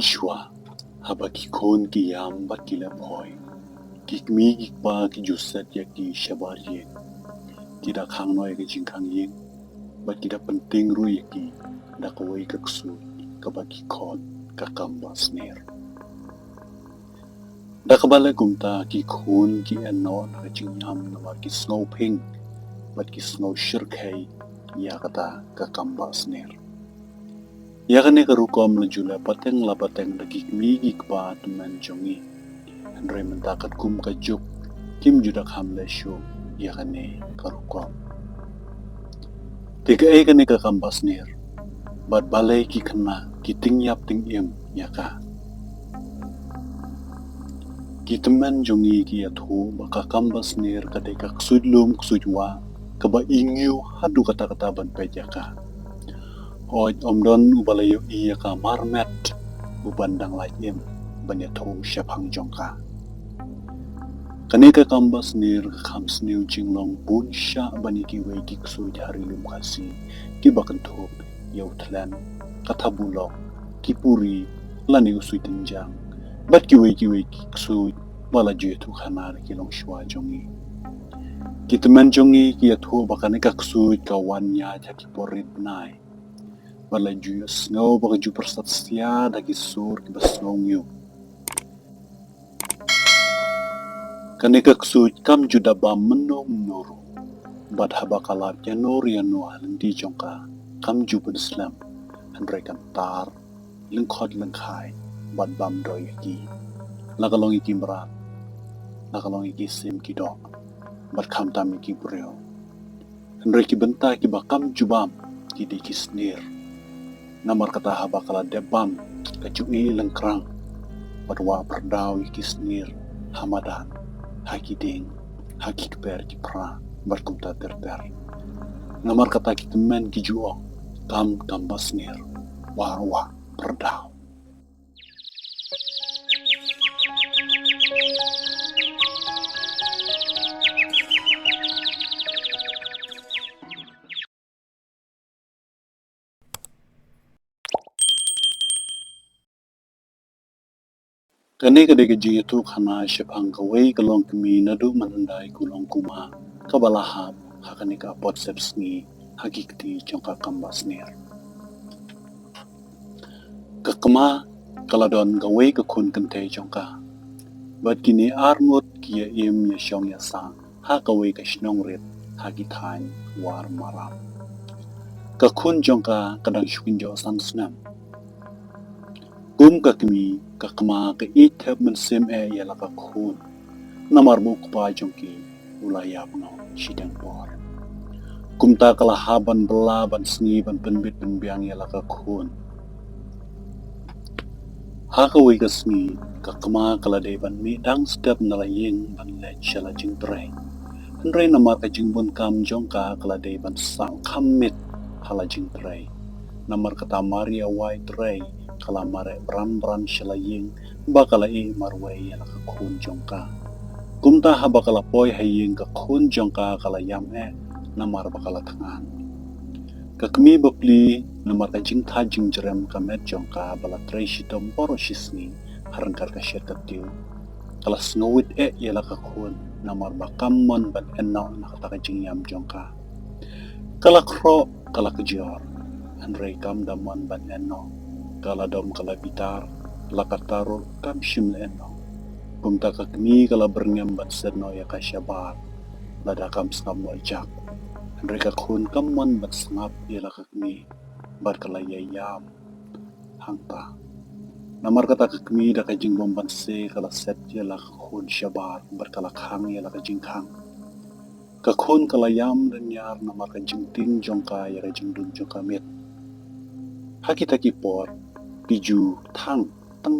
shwa haba ki kon ki yam bat ki la boy ki mi ki pa ki jusat ya ki shabar ye ki da khang noi ki jing khang yin bat ki da penting ru ya ki da ko wai ka ksu ka ba ki kon ka kam ba sner da ka bala kumta ki kon ki anno na jing yam na ba ki snow ping bat ki snow shirkai ya kata ka kam ba sner yakane karukom la jula pateng dagik migi kpa teman jongi andre mentakat kum kajuk kim judak hamle shu yakane karukom tiga kane ka kambas nir bat balai ki kena ki tingyap ting im yaka ki teman jongi ki athu baka kambas nir kate ka ksudlum ksujwa kaba ingyu hadu kata-kata ban pejaka Oj omdon ubalayo iya ka marmet ubandang laim banyato syapang jongka. Kaneka kambas nir khams niu jinglong bun sha baniki wegi ksu jari lum kasi ki bakentup yau tlan katabulok kipuri lani usui tenjang bat ki wegi ksu wala jetu khanar ki long shwa jongi. Kiteman jongi ki athu bakaneka ksu kawanya jaki porit nai. Bala juya snow baka ju persat sia dagi sur ki snow ngiu. Kaneka ksut kam juda ba menong nuru. Bad haba kalap ya nur ya nuah lendi jongka kam ju Islam handrai kan tar lengkot lengkai bad bam doi ki. Lakalong iki merat. Lakalong iki sim ki dok. Bad kam tam iki brio. Handrai ki bentai ki bakam jubam ki di ki snir. Namar kata haba kala debam kacui lengkrang badwa perdau iki snir hamadan haki ding haki keper ki pra berkumta ter namar kata ki temen ki juo kam basnir warwa perdau Kane kadege jitu khana shapang kawai kalong kami nadu mandai kulong kuma kabalahab hakane ka potseps ni hakikti jongka kambas nir. Kakama kaladon kawai kakun kante jongka. Bat kini arngot kia im ya syong ya sang ha kawai ka shnong rit hakitain war maram. Kakun jongka kadang shukinjo sang snam. Kakmi kakma ka itep men sim yala ka khun namar bu kpa jongki ulayap no shidang por kumta kala haban bela ban sngi ban penbit penbiang yala ka khun ha ka wi ka sngi kakma kala de ban mi dang step nala ying ban le chala jing tre ndre namar ka jing bun kam jongka kala de ban sang khammit hala jing tre namar kata maria wai tre kala mare bran shalaying bakala marway yala ka khun jongka kumta ha bakala poi haying ka khun jongka kala yam namar bakala tangan kakmi bapli namar ka jingtha jingjerem ka met jongka bala tray shitom poro shisni harangkar ka shetatyu kala snowit yala ka khun namar bakam mon ban enno nakata ka jingyam jongka kala kro kala kjor andrei kam damon ban enno kala dom kala bitar lakataro kam shimle eno kumta kakmi kala berngem bat sedno ya kasyabar lada kam skam wajak mereka khun kamon bat sngap yala kakmi bat kala yayam hangta namar kata kakmi da ka jingbom ban se kala set yala khun syabar bat kala khang yala ka jingkhang kakhun kala yam dan yar namar ka jingting jongka ya ka jingdun jongka mit hakitaki por piju tang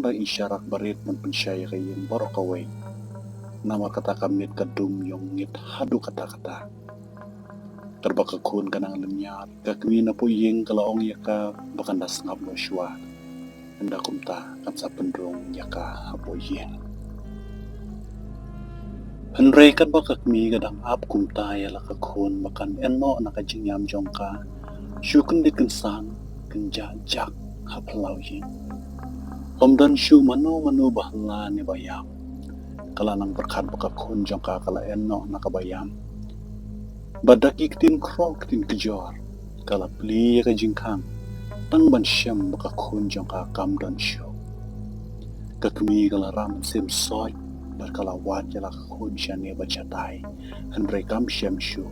da isyarat barit man pensyaya kayin borokaway namar kata kamit kadum yung ngit hadu kata-kata terbaka kun kanang lemyat kakmi na po ying kalaong yaka bakan das ngap lo sywa anda kumta kan sa pendrong yaka hapo ying Henry kan bakakmi kadang ap kumta yala kakun bakan enno nakajingyam jongka syukun di kensang kenjajak haplau ying Omdan shu manu bahla ni bayam. Kala nang berkat baka kun jong ka kala enno nakabayam. Badaki tin krok tin kejor. Kala pli ka jingkang. Tang ban syam baka kun jong ka kam dan shu. Kakmi kala ram sim soy. Berkala wat jala kun syane bacatai. Handrai kam syam shu.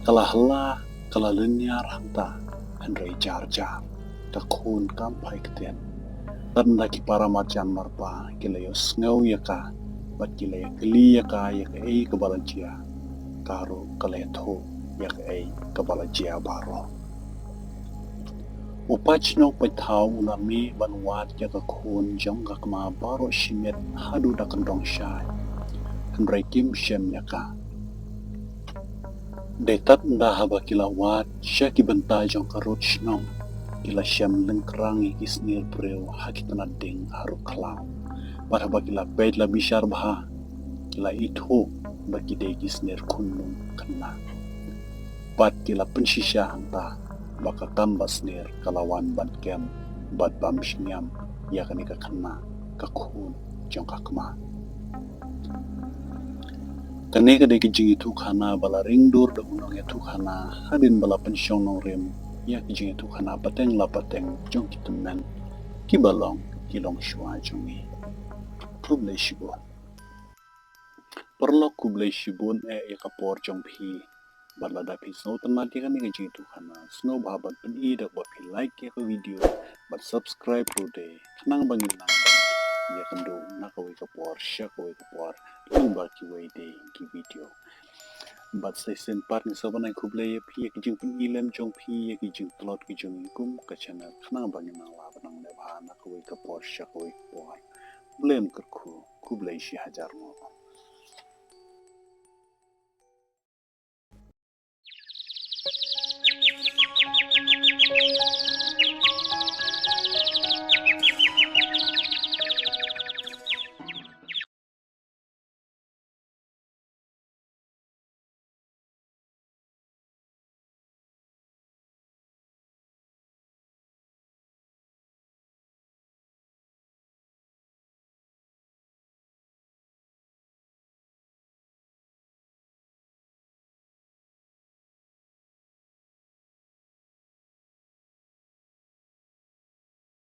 Kala hela kala lenyar hanta. Handrai jar jar. Kakun kam pai keten. Tanda ki para macan marpa kilayo sngaw yaka. Bat kilaya kli yaka yaka ei kabalajia. Karo kaleto yaka ei kabalajia baro. Upach no paithaw ulami banwat yaka kun jong kakma baro shimet hadu dakandong syai. Handrai kim syem yaka. Detat ndahaba kilawat syaki benta jong karut shnong. Kila syam lengkrang ikisnir breu hakitana ding haru klau. Parhaba kila bed la bishar baha. Kila itu bagi dekisnir kunung kena. Bat kila pensisya hanta. Baka tambas nir kalawan ban kem. Bat bam shingyam. Yakani kakena kakun jong kakma. Kane ka deki jingi tu khana bala ringdur da unong ya tu khana hadin bala pensyong nong rim ya ki jingi tu khana pateng la pateng jong kitemen ki balong kilong shua jongi kublai shibun perlo kublai shibun ya kapor jong phi bala da phi so tanma ki kane ka jingi tu khana snow babat pen I da ba phi like ya ka video but subscribe today nang bangin nang ya kendo nakawai kapor sya kawai kapor lumba ki wai de ki video But say sen part ni soban ay kublay pi ek jing pun ilem jong pi ek jing tlot ki jong ikum ka channel khana bangin nang laba nang nebha na kawai ka por sya kawai ka por blame kerku kublay shi hajar mo